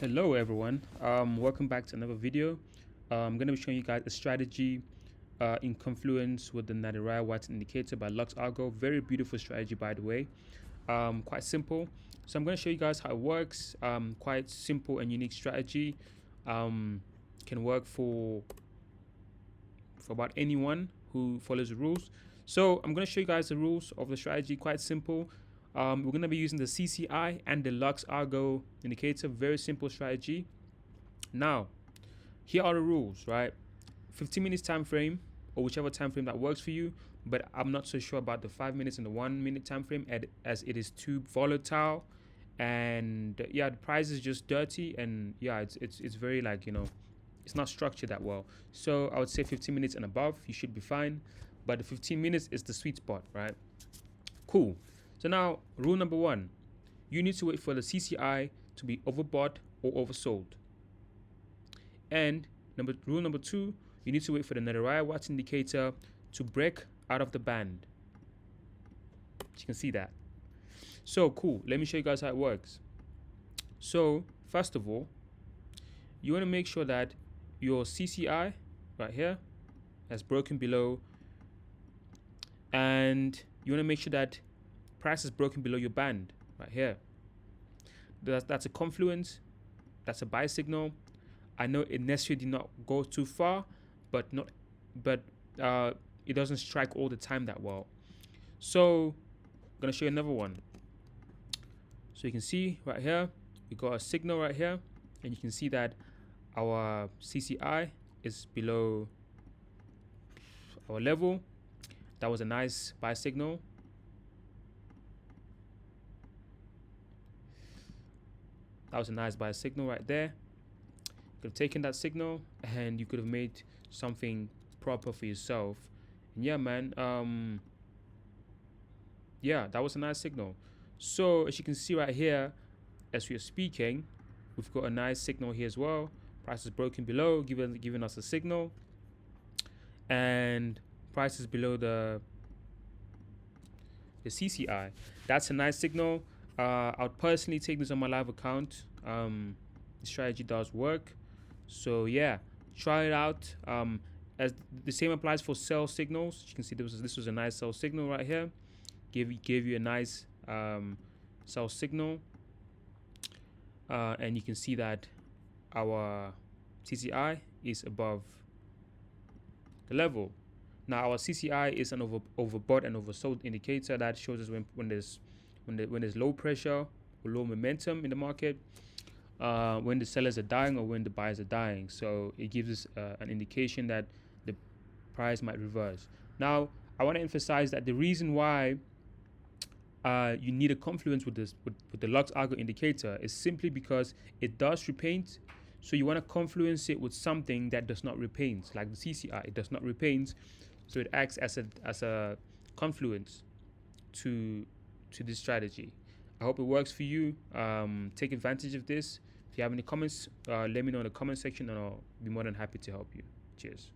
Hello everyone, welcome back to another video. I'm going to be showing you guys a strategy in confluence with the Nadaraya White Indicator by Lux Algo. Very beautiful strategy, by the way. Quite simple. So I'm going to show you guys how it works. Quite simple and unique strategy. Can work for about anyone who follows the rules. So I'm going to show you guys the rules of the strategy. Quite simple. We're going to be using the CCI and the Lux Algo indicator. Very simple strategy. Now, here are the rules, right? 15 minutes time frame, or whichever time frame that works for you. But I'm not so sure about the 5 minutes and the 1 minute time frame, as it is too volatile. And yeah, the price is just dirty, and yeah, it's very, like, it's not structured that well. So I would say 15 minutes and above, you should be fine. But the 15 minutes is the sweet spot, right? Cool. So now, rule number 1, you need to wait for the CCI to be overbought or oversold. And rule number 2, you need to wait for the Nadaraya White Indicator to break out of the band. You can see that. So cool. Let me show you guys how it works. So first of all, you want to make sure that your CCI right here has broken below, and you want to make sure that price is broken below your band right here. That's a confluence. That's a buy signal. I know it necessarily did not go too far, but it doesn't strike all the time that well. So I'm gonna show you another one. So you can see right here, we got a signal right here, and you can see that our CCI is below our level. That was a nice buy signal. That was a nice buy signal right there. You could have taken that signal and you could have made something proper for yourself. And yeah, man, yeah, that was a nice signal. So as you can see right here, as we are speaking, we've got a nice signal here as well. Price is broken below, giving us a signal, and price is below the CCI. That's a nice signal. I would personally take this on my live account. The strategy does work, so yeah, try it out. As the same applies for sell signals. You can see this was a nice sell signal right here. Gave you a nice sell signal, and you can see that our CCI is above the level. Now our CCI is an overbought and oversold indicator that shows us when there's low pressure or low momentum in the market, when the sellers are dying or when the buyers are dying. So it gives us an indication that the price might reverse. Now I want to emphasize that the reason why you need a confluence with the Lux Algo indicator is simply because it does repaint. So you want to confluence it with something that does not repaint, like the CCI. It does not repaint, so it acts as a confluence to this strategy. I hope it works for you. Take advantage of this. If you have any comments, let me know in the comment section, and I'll be more than happy to help you. Cheers.